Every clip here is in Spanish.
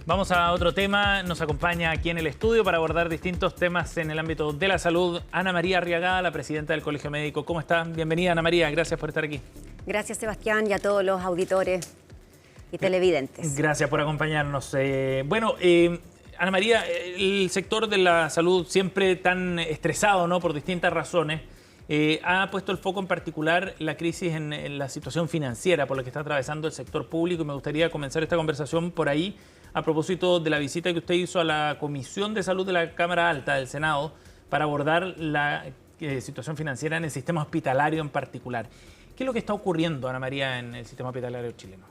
Vamos a otro tema. Nos acompaña aquí en el estudio para abordar distintos temas en el ámbito de la salud Ana María Arriagada, la presidenta del Colegio Médico. ¿Cómo está? Bienvenida, Ana María. Gracias por estar aquí. Gracias, Sebastián, y a todos los auditores y televidentes. Gracias por acompañarnos. Ana María, el sector de la salud siempre tan estresado, ¿no?, por distintas razones, ha puesto el foco en particular la crisis en la situación financiera por la que está atravesando el sector público, y me gustaría comenzar esta conversación por ahí a propósito de la visita que usted hizo a la Comisión de Salud de la Cámara Alta del Senado para abordar la situación financiera en el sistema hospitalario en particular. ¿Qué es lo que está ocurriendo, Ana María, en el sistema hospitalario chileno?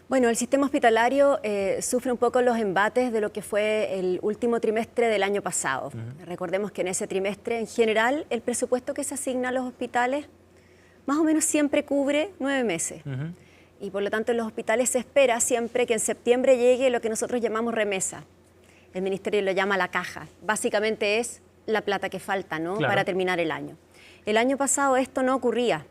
Bueno, el sistema hospitalario sufre un poco los embates de lo que fue el último trimestre del año pasado. Recordemos que en ese trimestre, en general, el presupuesto que se asigna a los hospitales más o menos siempre cubre 9 meses. Y por lo tanto en los hospitales se espera siempre que en septiembre llegue lo que nosotros llamamos remesa. El ministerio lo llama la caja. Básicamente es la plata que falta, ¿no?, Claro, para terminar el año. El año pasado esto no ocurría.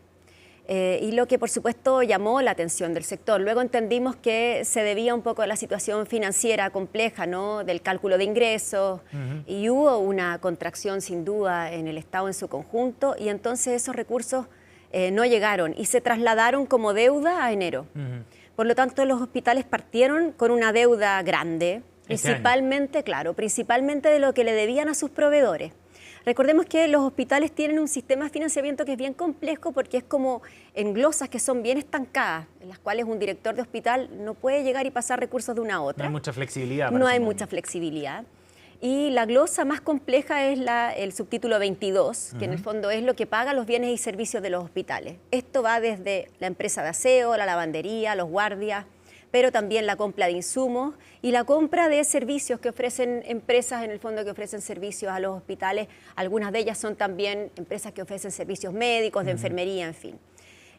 Y lo que por supuesto llamó la atención del sector. Luego entendimos que se debía un poco a la situación financiera compleja, ¿no?, del cálculo de ingresos, y hubo una contracción sin duda en el Estado en su conjunto, y entonces esos recursos no llegaron y se trasladaron como deuda a enero. Por lo tanto, los hospitales partieron con una deuda grande, principalmente de lo que le debían a sus proveedores. Recordemos que los hospitales tienen un sistema de financiamiento que es bien complejo porque es como en glosas que son bien estancadas, en las cuales un director de hospital no puede llegar y pasar recursos de una a otra. No hay mucha flexibilidad. No hay mucha flexibilidad. Y la glosa más compleja es el subtítulo 22, que en el fondo es lo que paga los bienes y servicios de los hospitales. Esto va desde la empresa de aseo, la lavandería, los guardias, pero también la compra de insumos y la compra de servicios que ofrecen empresas, en el fondo, que ofrecen servicios a los hospitales. Algunas de ellas son también empresas que ofrecen servicios médicos, de enfermería, en fin.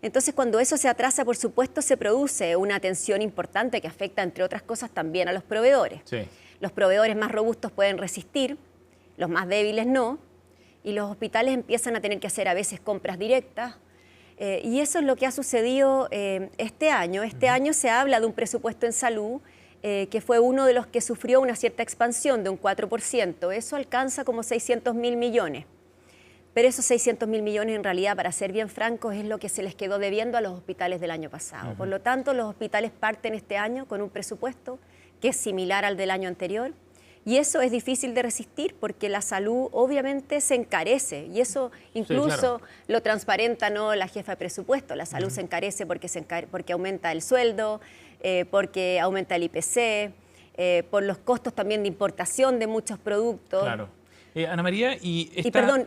Entonces, cuando eso se atrasa, por supuesto, se produce una tensión importante que afecta, entre otras cosas, también a los proveedores. Sí. Los proveedores más robustos pueden resistir, los más débiles no, y los hospitales empiezan a tener que hacer a veces compras directas. Y eso es lo que ha sucedido este año. Este año se habla de un presupuesto en salud que fue uno de los que sufrió una cierta expansión de un 4%. Eso alcanza como 600.000 millones. Pero esos 600.000 millones, en realidad, para ser bien francos, es lo que se les quedó debiendo a los hospitales del año pasado. Por lo tanto, los hospitales parten este año con un presupuesto que es similar al del año anterior. Y eso es difícil de resistir porque la salud obviamente se encarece, y eso incluso lo transparenta, ¿no?, la jefa de presupuesto. La salud se encarece porque aumenta el sueldo, porque aumenta el IPC, por los costos también de importación de muchos productos. Claro. Ana María,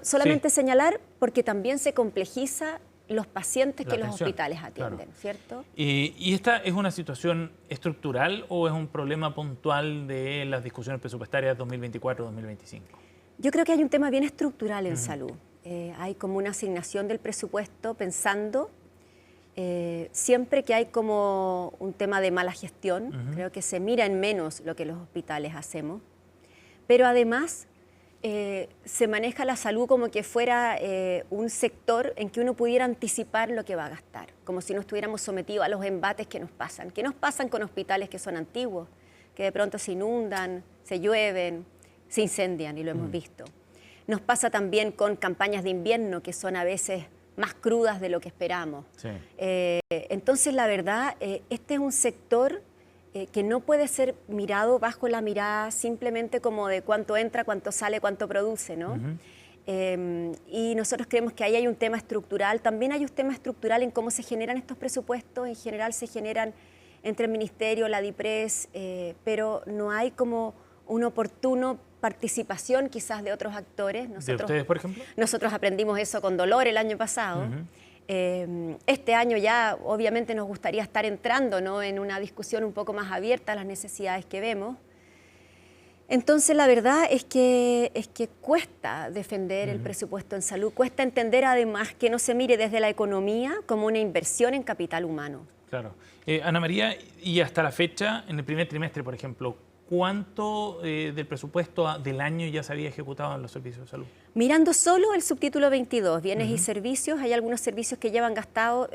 solamente señalar, porque también se complejiza los pacientes que los hospitales atienden, ¿cierto? ¿Y esta es una situación estructural o es un problema puntual de las discusiones presupuestarias 2024-2025? Yo creo que hay un tema bien estructural en salud. Hay como una asignación del presupuesto pensando siempre que hay como un tema de mala gestión. Creo que se mira en menos lo que los hospitales hacemos, pero además se maneja la salud como que fuera un sector en que uno pudiera anticipar lo que va a gastar, como si no estuviéramos sometidos a los embates que nos pasan con hospitales que son antiguos, que de pronto se inundan, se llueven, se incendian, y lo hemos visto. Nos pasa también con campañas de invierno que son a veces más crudas de lo que esperamos. Sí. Entonces, la verdad, este es un sector que no puede ser mirado bajo la mirada simplemente como de cuánto entra, cuánto sale, cuánto produce, ¿no? Y nosotros creemos que ahí hay un tema estructural. También hay un tema estructural en cómo se generan estos presupuestos. En general se generan entre el Ministerio, la DIPRES, pero no hay como una oportuna participación quizás de otros actores. ¿De ustedes, por ejemplo? Nosotros aprendimos eso con dolor el año pasado. Este año ya obviamente nos gustaría estar entrando, ¿no?, en una discusión un poco más abierta a las necesidades que vemos. Entonces, la verdad es que cuesta defender el presupuesto en salud, cuesta entender además que no se mire desde la economía como una inversión en capital humano. Claro. Ana María, y hasta la fecha, en el primer trimestre, por ejemplo, ¿cuánto del presupuesto del año ya se había ejecutado en los servicios de salud? Mirando solo el subtítulo 22, bienes y servicios, hay algunos servicios que llevan gastado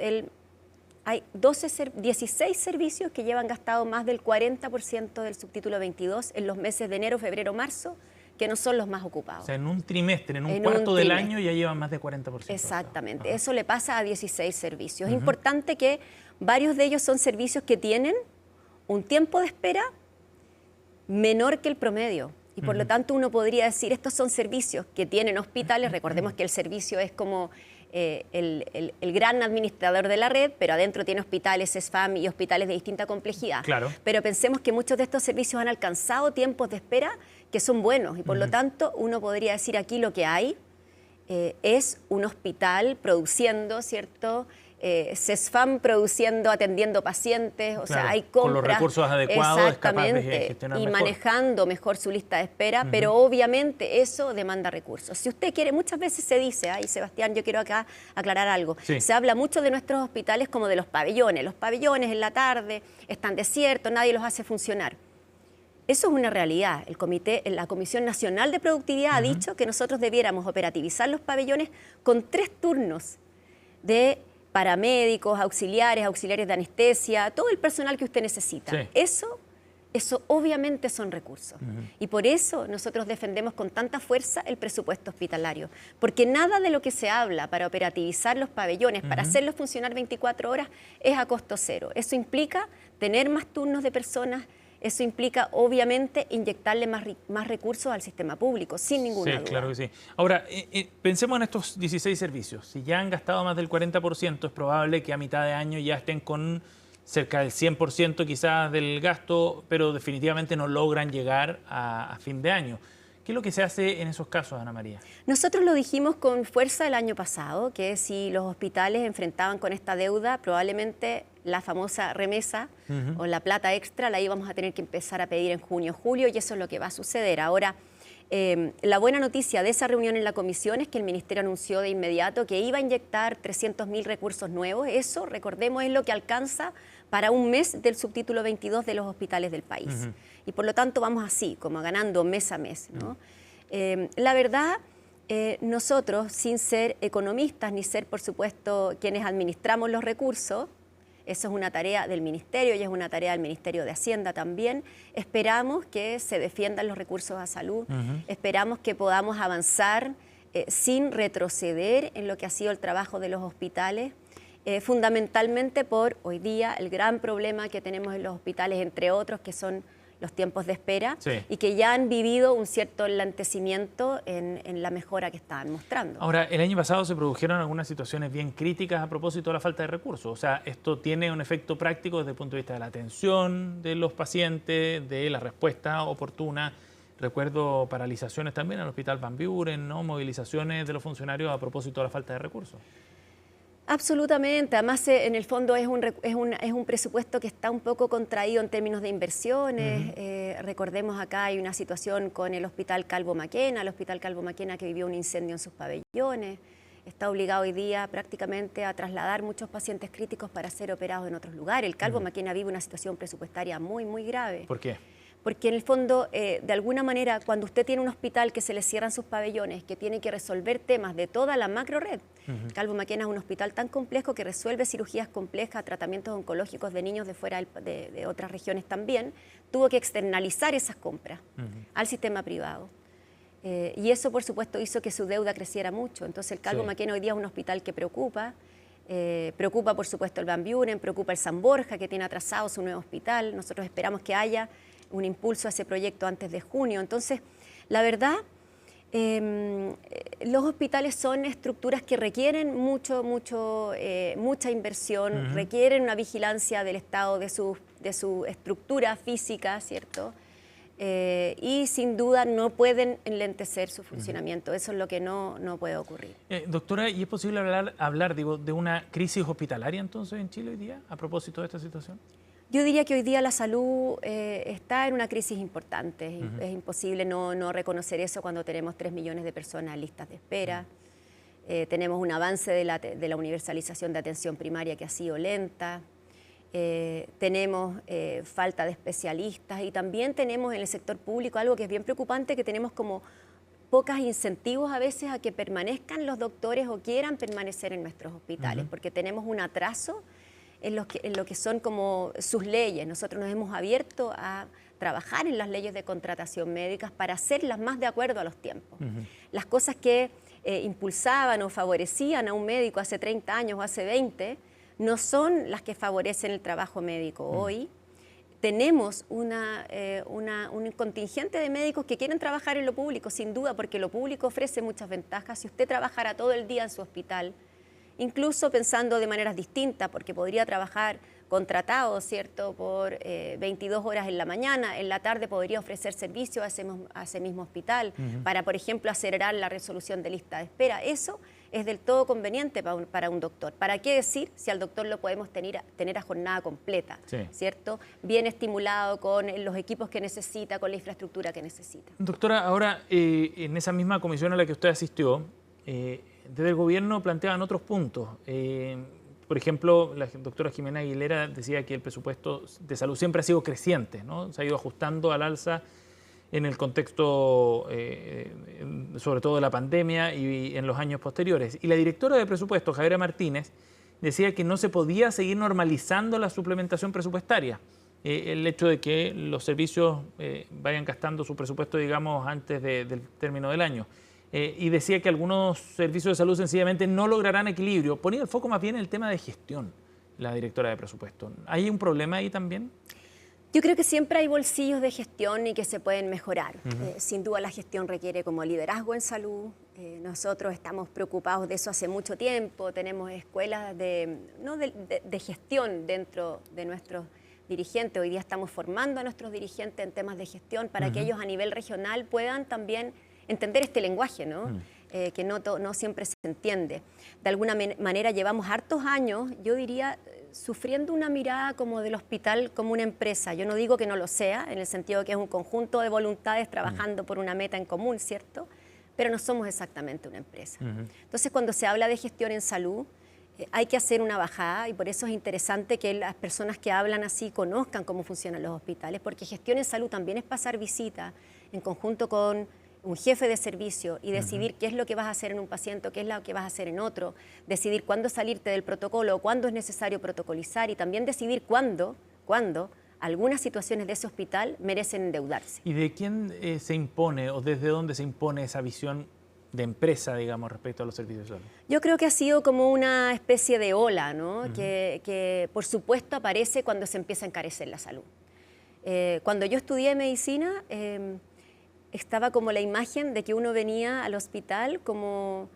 hay 16 servicios que llevan gastado más del 40% del subtítulo 22 en los meses de enero, febrero, marzo, que no son los más ocupados. O sea, en un trimestre, en un cuarto del año ya llevan más de 40%. Exactamente, eso le pasa a 16 servicios. Es importante que varios de ellos son servicios que tienen un tiempo de espera menor que el promedio. Y por lo tanto uno podría decir, estos son servicios que tienen hospitales. Recordemos que el servicio es como el gran administrador de la red, pero adentro tiene hospitales, SFAM y hospitales de distinta complejidad. Claro. Pero pensemos que muchos de estos servicios han alcanzado tiempos de espera que son buenos y por lo tanto uno podría decir aquí lo que hay es un hospital produciendo, ¿cierto? SESFAM produciendo, atendiendo pacientes, o claro, sea, hay compras. con los recursos adecuados, es capaz de gestionar y mejor. manejando mejor su lista de espera, pero obviamente eso demanda recursos. Si usted quiere, muchas veces se dice, y Sebastián, yo quiero acá aclarar algo, sí. Se habla mucho de nuestros hospitales como de los pabellones en la tarde están desiertos, nadie los hace funcionar. Eso es una realidad. La Comisión Nacional de Productividad ha dicho que nosotros debiéramos operativizar los pabellones con 3 turnos de paramédicos, auxiliares de anestesia, todo el personal que usted necesita. Sí. Eso obviamente son recursos. Y por eso nosotros defendemos con tanta fuerza el presupuesto hospitalario. Porque nada de lo que se habla para operativizar los pabellones, para hacerlos funcionar 24 horas, es a costo cero. Eso implica tener más turnos de personas. Eso implica, obviamente, inyectarle más recursos al sistema público, sin ninguna duda. Sí, claro que sí. Ahora, pensemos en estos 16 servicios. Si ya han gastado más del 40%, es probable que a mitad de año ya estén con cerca del 100% quizás del gasto, pero definitivamente no logran llegar a fin de año. ¿Qué es lo que se hace en esos casos, Ana María? Nosotros lo dijimos con fuerza el año pasado, que si los hospitales enfrentaban con esta deuda, probablemente la famosa remesa o la plata extra la íbamos a tener que empezar a pedir en junio, julio, y eso es lo que va a suceder. Ahora, la buena noticia de esa reunión en la comisión es que el Ministerio anunció de inmediato que iba a inyectar 300.000 recursos nuevos. Eso, recordemos, es lo que alcanza para un mes del subtítulo 22 de los hospitales del país. Y por lo tanto vamos así, como ganando mes a mes, ¿no? La verdad, nosotros, sin ser economistas ni ser, por supuesto, quienes administramos los recursos, eso es una tarea del Ministerio y es una tarea del Ministerio de Hacienda también. Esperamos que se defiendan los recursos a salud, esperamos que podamos avanzar sin retroceder en lo que ha sido el trabajo de los hospitales, fundamentalmente por hoy día el gran problema que tenemos en los hospitales, entre otros, que son los tiempos de espera, sí, y que ya han vivido un cierto enlentecimiento en la mejora que estaban mostrando. Ahora, el año pasado se produjeron algunas situaciones bien críticas a propósito de la falta de recursos. O sea, esto tiene un efecto práctico desde el punto de vista de la atención de los pacientes, de la respuesta oportuna. Recuerdo paralizaciones también en el Hospital Van Buren, ¿no? Movilizaciones de los funcionarios a propósito de la falta de recursos. Absolutamente, además en el fondo es un presupuesto que está un poco contraído en términos de inversiones. Recordemos acá hay una situación con el Hospital Calvo Maquena, que vivió un incendio en sus pabellones, está obligado hoy día prácticamente a trasladar muchos pacientes críticos para ser operados en otros lugares. El Calvo Maquena vive una situación presupuestaria muy, muy grave. ¿Por qué? Porque en el fondo, de alguna manera, cuando usted tiene un hospital que se le cierran sus pabellones, que tiene que resolver temas de toda la macro red, Calvo Maquena es un hospital tan complejo que resuelve cirugías complejas, tratamientos oncológicos de niños de fuera de otras regiones también, tuvo que externalizar esas compras al sistema privado. Y eso, por supuesto, hizo que su deuda creciera mucho. Entonces, el Calvo Maquena hoy día es un hospital que preocupa. Preocupa, por supuesto, el Van Buren, preocupa el San Borja, que tiene atrasado su nuevo hospital. Nosotros esperamos que haya un impulso a ese proyecto antes de junio. Entonces, la verdad, los hospitales son estructuras que requieren mucha inversión, requieren una vigilancia del estado de su estructura física, ¿cierto? Y sin duda no pueden enlentecer su funcionamiento. Eso es lo que no puede ocurrir. Doctora, ¿y es posible hablar de una crisis hospitalaria entonces en Chile hoy día a propósito de esta situación? Yo diría que hoy día la salud está en una crisis importante. Es imposible no reconocer eso cuando tenemos 3 millones de personas en listas de espera. Tenemos un avance de la universalización de atención primaria que ha sido lenta. Tenemos falta de especialistas y también tenemos en el sector público algo que es bien preocupante, que tenemos como pocos incentivos a veces a que permanezcan los doctores o quieran permanecer en nuestros hospitales, porque tenemos un atraso en lo que son como sus leyes. Nosotros nos hemos abierto a trabajar en las leyes de contratación médicas para hacerlas más de acuerdo a los tiempos. Las cosas que impulsaban o favorecían a un médico hace 30 años o hace 20 no son las que favorecen el trabajo médico hoy. Tenemos un contingente de médicos que quieren trabajar en lo público, sin duda, porque lo público ofrece muchas ventajas. Si usted trabajara todo el día en su hospital, incluso pensando de maneras distintas, porque podría trabajar contratado, ¿cierto?, por 22 horas en la mañana, en la tarde podría ofrecer servicio a ese mismo hospital para, por ejemplo, acelerar la resolución de lista de espera. Eso es del todo conveniente para un doctor. ¿Para qué decir si al doctor lo podemos tener a jornada completa, ¿cierto? Bien estimulado con los equipos que necesita, con la infraestructura que necesita. Doctora, ahora en esa misma comisión a la que usted asistió, desde el gobierno planteaban otros puntos. Por ejemplo, la doctora Jimena Aguilera decía que el presupuesto de salud siempre ha sido creciente, ¿no? Se ha ido ajustando al alza en el contexto, sobre todo de la pandemia y en los años posteriores. Y la directora de presupuesto, Javiera Martínez, decía que no se podía seguir normalizando la suplementación presupuestaria. El hecho de que los servicios vayan gastando su presupuesto, digamos, antes del término del año. Y decía que algunos servicios de salud sencillamente no lograrán equilibrio. Ponía el foco más bien en el tema de gestión, la directora de presupuesto. ¿Hay un problema ahí también? Yo creo que siempre hay bolsillos de gestión y que se pueden mejorar. Sin duda la gestión requiere como liderazgo en salud. Nosotros estamos preocupados de eso hace mucho tiempo. Tenemos escuelas de gestión dentro de nuestros dirigentes. Hoy día estamos formando a nuestros dirigentes en temas de gestión para que ellos a nivel regional puedan también entender este lenguaje, ¿no? Que no siempre se entiende. De alguna manera llevamos hartos años, yo diría, sufriendo una mirada como del hospital como una empresa. Yo no digo que no lo sea, en el sentido de que es un conjunto de voluntades trabajando por una meta en común, ¿cierto? Pero no somos exactamente una empresa. Entonces, cuando se habla de gestión en salud, hay que hacer una bajada y por eso es interesante que las personas que hablan así conozcan cómo funcionan los hospitales, porque gestión en salud también es pasar visita en conjunto con un jefe de servicio y decidir qué es lo que vas a hacer en un paciente, qué es lo que vas a hacer en otro, decidir cuándo salirte del protocolo, cuándo es necesario protocolizar y también decidir cuándo algunas situaciones de ese hospital merecen endeudarse. ¿Y de quién se impone o desde dónde se impone esa visión de empresa, digamos, respecto a los servicios de salud? Yo creo que ha sido como una especie de ola, ¿no? Que por supuesto aparece cuando se empieza a encarecer la salud. Cuando yo estudié medicina, estaba como la imagen de que uno venía al hospital como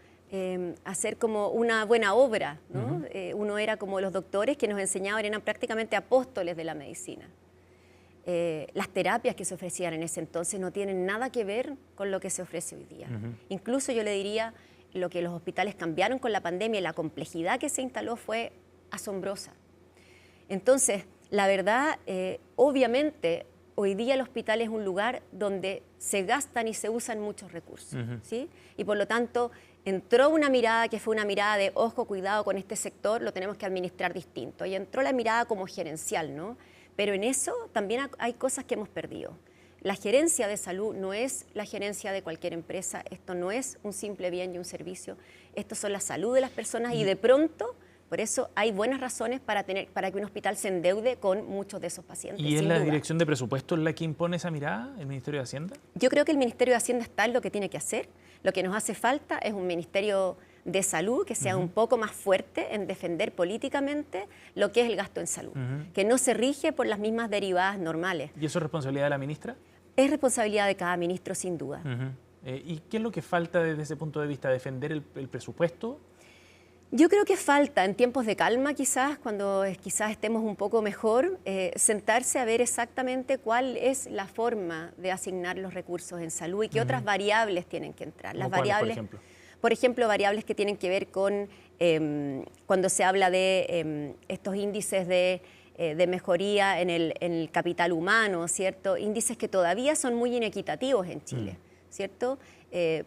hacer como una buena obra, ¿no? Uno era como los doctores que nos enseñaban, eran prácticamente apóstoles de la medicina. Las terapias que se ofrecían en ese entonces no tienen nada que ver con lo que se ofrece hoy día. Incluso yo le diría, lo que los hospitales cambiaron con la pandemia y la complejidad que se instaló fue asombrosa. Entonces, la verdad, obviamente, hoy día el hospital es un lugar donde se gastan y se usan muchos recursos, ¿sí? Y por lo tanto, entró una mirada que fue una mirada de, ojo, cuidado con este sector, lo tenemos que administrar distinto. Y entró la mirada como gerencial, ¿no? Pero en eso también hay cosas que hemos perdido. La gerencia de salud no es la gerencia de cualquier empresa, esto no es un simple bien y un servicio, esto son la salud de las personas y de pronto... Por eso hay buenas razones para que un hospital se endeude con muchos de esos pacientes. ¿Y es la Dirección de Presupuestos la que impone esa mirada, el Ministerio de Hacienda? Yo creo que el Ministerio de Hacienda está en lo que tiene que hacer. Lo que nos hace falta es un Ministerio de Salud que sea un poco más fuerte en defender políticamente lo que es el gasto en salud, que no se rige por las mismas derivadas normales. ¿Y eso es responsabilidad de la ministra? Es responsabilidad de cada ministro, sin duda. ¿Y qué es lo que falta desde ese punto de vista? ¿Defender el presupuesto? Yo creo que falta, en tiempos de calma quizás, cuando quizás estemos un poco mejor, sentarse a ver exactamente cuál es la forma de asignar los recursos en salud y qué otras variables tienen que entrar. Las variables, por ejemplo, variables que tienen que ver con cuando se habla de estos índices de mejoría en el capital humano, ¿cierto? Índices que todavía son muy inequitativos en Chile, ¿cierto?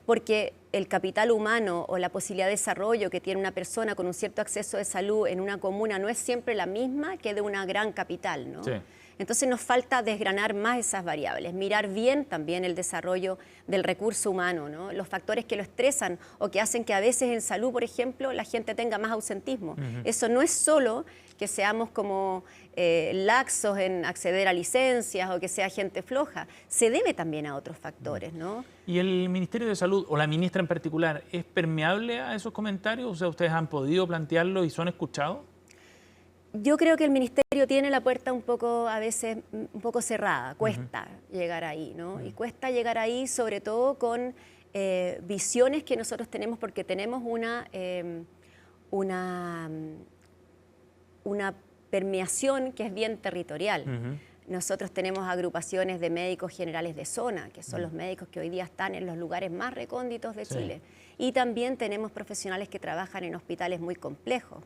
Porque el capital humano o la posibilidad de desarrollo que tiene una persona con un cierto acceso de salud en una comuna no es siempre la misma que de una gran capital, ¿no? Sí. Entonces nos falta desgranar más esas variables, mirar bien también el desarrollo del recurso humano, ¿no? Los factores que lo estresan o que hacen que a veces en salud, por ejemplo, la gente tenga más ausentismo. Eso no es solo que seamos como laxos en acceder a licencias o que sea gente floja, se debe también a otros factores, ¿no? ¿Y el Ministerio de Salud, o la ministra en particular, es permeable a esos comentarios? O sea, ¿ustedes han podido plantearlo y son escuchados? Yo creo que el Ministerio tiene la puerta un poco, a veces, un poco cerrada. Cuesta llegar ahí, ¿no? Y cuesta llegar ahí sobre todo con visiones que nosotros tenemos, porque tenemos una permeación que es bien territorial. Nosotros tenemos agrupaciones de médicos generales de zona, que son los médicos que hoy día están en los lugares más recónditos de Chile. Y también tenemos profesionales que trabajan en hospitales muy complejos.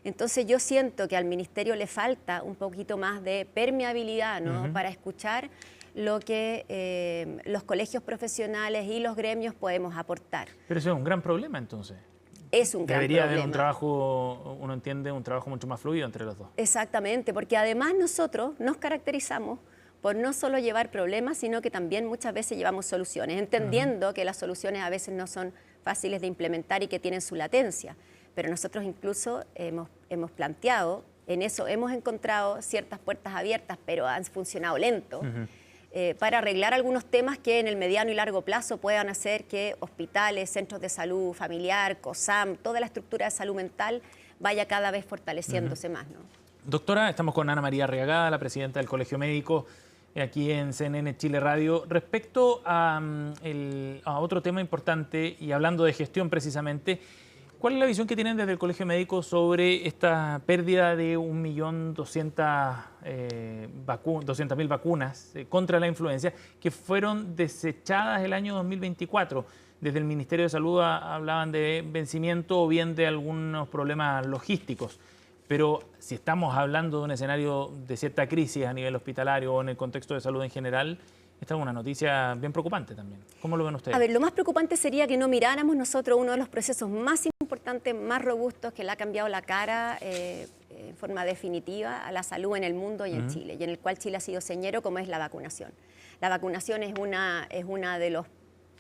Entonces yo siento que al Ministerio le falta un poquito más de permeabilidad, ¿no? Para escuchar lo que los colegios profesionales y los gremios podemos aportar. Pero eso es un gran problema entonces. Es un gran problema. Debería haber un trabajo, uno entiende, un trabajo mucho más fluido entre los dos. Exactamente, porque además nosotros nos caracterizamos por no solo llevar problemas, sino que también muchas veces llevamos soluciones, entendiendo que las soluciones a veces no son fáciles de implementar y que tienen su latencia. Pero nosotros incluso hemos planteado, en eso hemos encontrado ciertas puertas abiertas, pero han funcionado lento, para arreglar algunos temas que en el mediano y largo plazo puedan hacer que hospitales, centros de salud familiar, COSAM, toda la estructura de salud mental vaya cada vez fortaleciéndose más, ¿no? Doctora, estamos con Ana María Arriagada, la presidenta del Colegio Médico, aquí en CNN Chile Radio. Respecto a otro tema importante, y hablando de gestión precisamente, ¿cuál es la visión que tienen desde el Colegio Médico sobre esta pérdida de 1.200.000 vacunas contra la influenza que fueron desechadas el año 2024? Desde el Ministerio de Salud hablaban de vencimiento o bien de algunos problemas logísticos. Pero si estamos hablando de un escenario de cierta crisis a nivel hospitalario o en el contexto de salud en general, esta es una noticia bien preocupante también. ¿Cómo lo ven ustedes? A ver, lo más preocupante sería que no miráramos nosotros uno de los procesos más importantes, más robustos, que le ha cambiado la cara en forma definitiva a la salud en el mundo y en Chile, y en el cual Chile ha sido señero, como es la vacunación. La vacunación es una de los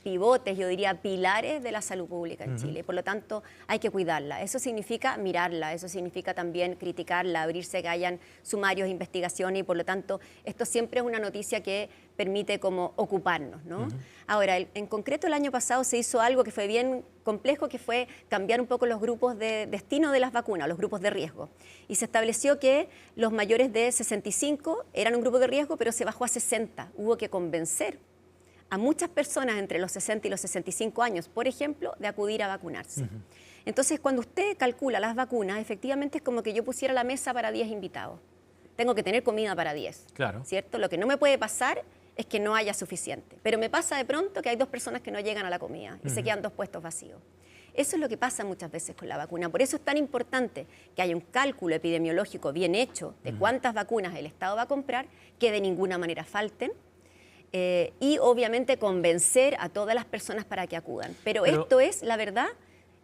pivotes, yo diría pilares de la salud pública en Chile. Por lo tanto, hay que cuidarla. Eso significa mirarla, eso significa también criticarla, abrirse que hayan sumarios, investigaciones, y por lo tanto, esto siempre es una noticia que permite como ocuparnos, ¿no? Ahora, en concreto el año pasado se hizo algo que fue bien complejo, que fue cambiar un poco los grupos de destino de las vacunas, los grupos de riesgo. Y se estableció que los mayores de 65 eran un grupo de riesgo, pero se bajó a 60. Hubo que convencer a muchas personas entre los 60 y los 65 años, por ejemplo, de acudir a vacunarse. Entonces, cuando usted calcula las vacunas, efectivamente es como que yo pusiera la mesa para 10 invitados. Tengo que tener comida para 10, claro, ¿cierto? Lo que no me puede pasar es que no haya suficiente. Pero me pasa de pronto que hay 2 personas que no llegan a la comida y se quedan 2 puestos vacíos. Eso es lo que pasa muchas veces con la vacuna. Por eso es tan importante que haya un cálculo epidemiológico bien hecho de cuántas vacunas el Estado va a comprar, que de ninguna manera falten, y obviamente convencer a todas las personas para que acudan. Pero esto es, la verdad,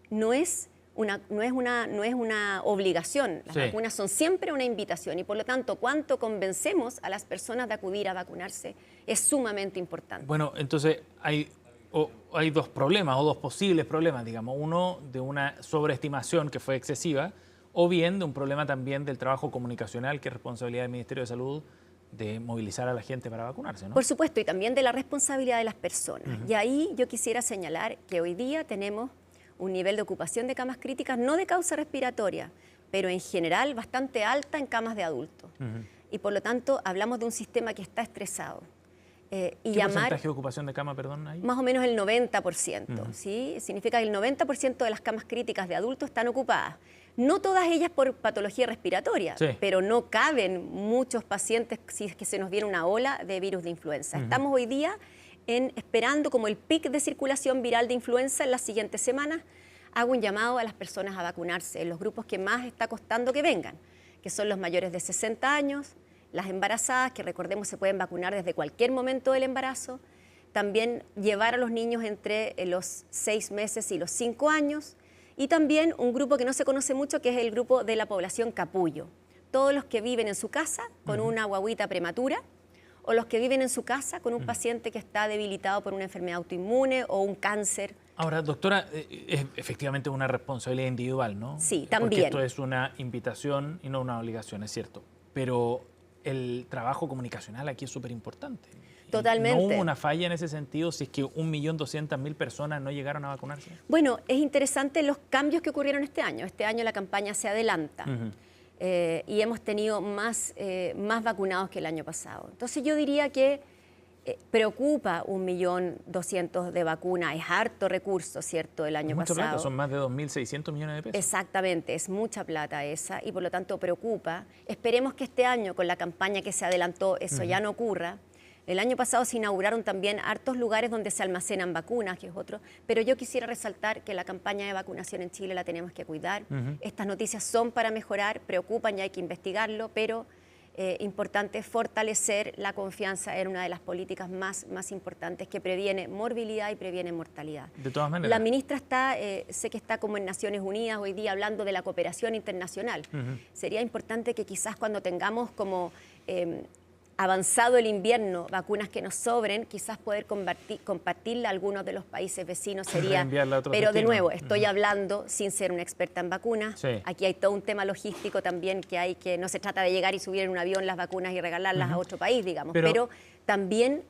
no es una obligación. Las vacunas son siempre una invitación, y por lo tanto, cuánto convencemos a las personas de acudir a vacunarse es sumamente importante. Bueno, entonces hay 2 problemas, o 2 posibles problemas, digamos. Uno, de una sobreestimación que fue excesiva, o bien de un problema también del trabajo comunicacional, que es responsabilidad del Ministerio de Salud, de movilizar a la gente para vacunarse, ¿no? Por supuesto, y también de la responsabilidad de las personas. Y ahí yo quisiera señalar que hoy día tenemos un nivel de ocupación de camas críticas, no de causa respiratoria, pero en general bastante alta en camas de adultos. Y por lo tanto hablamos de un sistema que está estresado. ¿Qué porcentaje de ocupación de cama, perdón, ahí? Más o menos el 90%, ¿sí? Significa que el 90% de las camas críticas de adultos están ocupadas. No todas ellas por patología respiratoria, pero no caben muchos pacientes si es que se nos viene una ola de virus de influenza. Estamos hoy día esperando como el pic de circulación viral de influenza en las siguientes semanas. Hago un llamado a las personas a vacunarse en los grupos que más está costando que vengan, que son los mayores de 60 años, las embarazadas, que recordemos se pueden vacunar desde cualquier momento del embarazo, también llevar a los niños entre los 6 meses y los 5 años, y también un grupo que no se conoce mucho, que es el grupo de la población capullo. todos los que viven en su casa con una guagüita prematura o los que viven en su casa con un paciente que está debilitado por una enfermedad autoinmune o un cáncer. Ahora, doctora, es efectivamente una responsabilidad individual, ¿no? Sí, también. Porque esto es una invitación y no una obligación, es cierto. Pero el trabajo comunicacional aquí es súper importante. Totalmente. ¿No hubo una falla en ese sentido si es que 1.200.000 personas no llegaron a vacunarse? Bueno, es interesante los cambios que ocurrieron este año. Este año la campaña se adelanta y hemos tenido más vacunados que el año pasado. Entonces yo diría que preocupa 1.200.000 de vacunas, es harto recurso, ¿cierto?, el año Mucha pasado. plata, son más de 2.600 millones de pesos. Exactamente, es mucha plata esa y por lo tanto preocupa. Esperemos que este año con la campaña que se adelantó eso ya no ocurra. El año pasado se inauguraron también hartos lugares donde se almacenan vacunas, que es otro, pero yo quisiera resaltar que la campaña de vacunación en Chile la tenemos que cuidar. Estas noticias son para mejorar, preocupan y hay que investigarlo, pero importante fortalecer la confianza en una de las políticas más importantes que previene morbilidad y previene mortalidad. De todas maneras. La ministra está, sé que está como en Naciones Unidas hoy día hablando de la cooperación internacional. Sería importante que quizás cuando tengamos como avanzado el invierno, vacunas que nos sobren, quizás poder compartirla a algunos de los países vecinos sería... Pero de nuevo, estoy hablando sin ser una experta en vacunas. Sí. Aquí hay todo un tema logístico también que no se trata de llegar y subir en un avión las vacunas y regalarlas a otro país, digamos. Pero también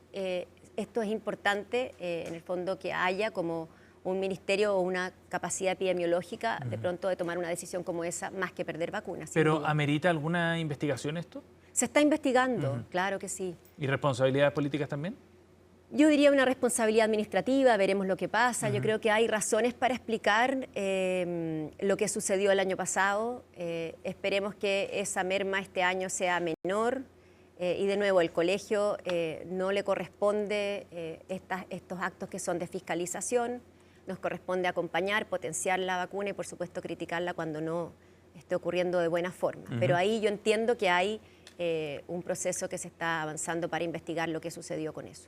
esto es importante, en el fondo, que haya como un ministerio o una capacidad epidemiológica de pronto de tomar una decisión como esa, más que perder vacunas. ¿Pero amerita alguna investigación esto? Se está investigando, claro que sí. ¿Y responsabilidades políticas también? Yo diría una responsabilidad administrativa, veremos lo que pasa. Yo creo que hay razones para explicar lo que sucedió el año pasado. Esperemos que esa merma este año sea menor. Y de nuevo, el colegio no le corresponde estos actos que son de fiscalización. Nos corresponde acompañar, potenciar la vacuna y, por supuesto, criticarla cuando no esté ocurriendo de buena forma. Pero ahí yo entiendo que hay un proceso que se está avanzando para investigar lo que sucedió con eso.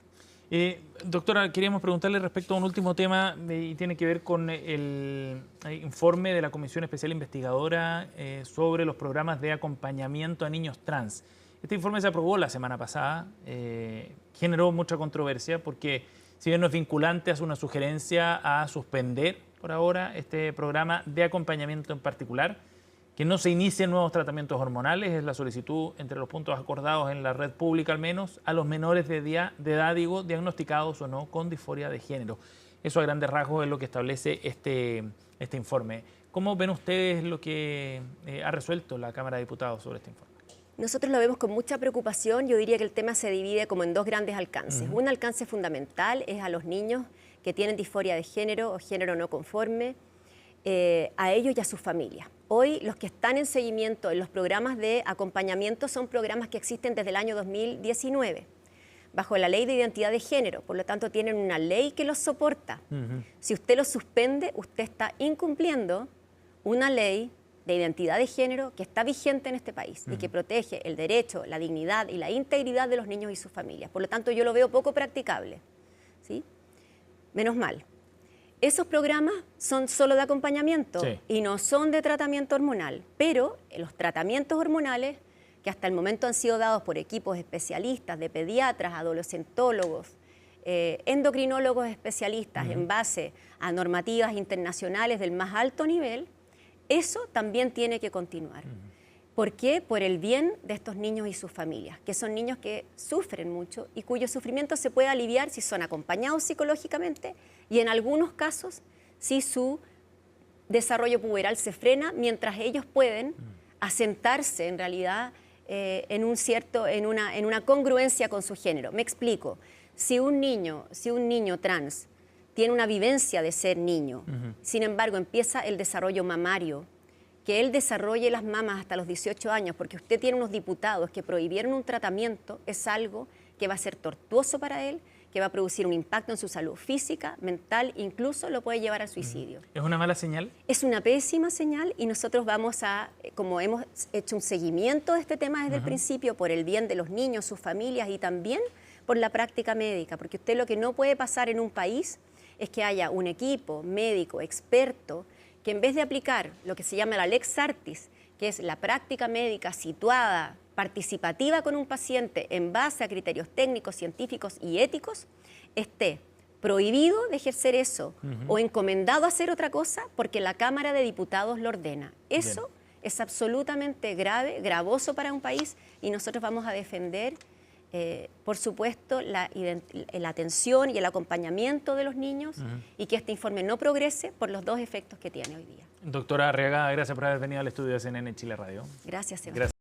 Doctora, queríamos preguntarle respecto a un último tema y tiene que ver con el informe de la Comisión Especial Investigadora sobre los programas de acompañamiento a niños trans. Este informe se aprobó la semana pasada, generó mucha controversia porque si bien no es vinculante, hace una sugerencia a suspender por ahora este programa de acompañamiento en particular, que no se inicien nuevos tratamientos hormonales, es la solicitud entre los puntos acordados en la red pública al menos, a los menores de edad, diagnosticados o no con disforia de género. Eso a grandes rasgos es lo que establece este informe. ¿Cómo ven ustedes lo que ha resuelto la Cámara de Diputados sobre este informe? Nosotros lo vemos con mucha preocupación. Yo diría que el tema se divide como en dos grandes alcances. Un alcance fundamental es a los niños que tienen disforia de género o género no conforme, a ellos y a sus familias. Hoy los que están en seguimiento en los programas de acompañamiento son programas que existen desde el año 2019, bajo la Ley de Identidad de Género, por lo tanto tienen una ley que los soporta. Si usted los suspende, usted está incumpliendo una ley de identidad de género que está vigente en este país y que protege el derecho, la dignidad y la integridad de los niños y sus familias. Por lo tanto, yo lo veo poco practicable, ¿sí? Menos mal. Esos programas son solo de acompañamiento y no son de tratamiento hormonal, pero los tratamientos hormonales que hasta el momento han sido dados por equipos especialistas de pediatras, adolescentólogos, endocrinólogos especialistas en base a normativas internacionales del más alto nivel, eso también tiene que continuar. ¿Por qué? Por el bien de estos niños y sus familias, que son niños que sufren mucho y cuyo sufrimiento se puede aliviar si son acompañados psicológicamente y en algunos casos si su desarrollo puberal se frena mientras ellos pueden asentarse en realidad en una congruencia con su género. Me explico. Si un niño trans tiene una vivencia de ser niño, sin embargo empieza el desarrollo mamario, que él desarrolle las mamas hasta los 18 años, porque usted tiene unos diputados que prohibieron un tratamiento, es algo que va a ser tortuoso para él, que va a producir un impacto en su salud física, mental, incluso lo puede llevar al suicidio. ¿Es una mala señal? Es una pésima señal y nosotros vamos a, como hemos hecho un seguimiento de este tema desde el principio, por el bien de los niños, sus familias y también por la práctica médica, porque usted lo que no puede pasar en un país es que haya un equipo médico, experto, que en vez de aplicar lo que se llama la Lex Artis, que es la práctica médica situada, participativa con un paciente en base a criterios técnicos, científicos y éticos, esté prohibido de ejercer eso o encomendado a hacer otra cosa porque la Cámara de Diputados lo ordena. Eso Bien. es absolutamente grave, gravoso para un país y nosotros vamos a defender, por supuesto, la atención y el acompañamiento de los niños y que este informe no progrese por los dos efectos que tiene hoy día. Doctora Arriaga, gracias por haber venido al estudio de CNN Chile Radio. Gracias, Sebastián. Gracias.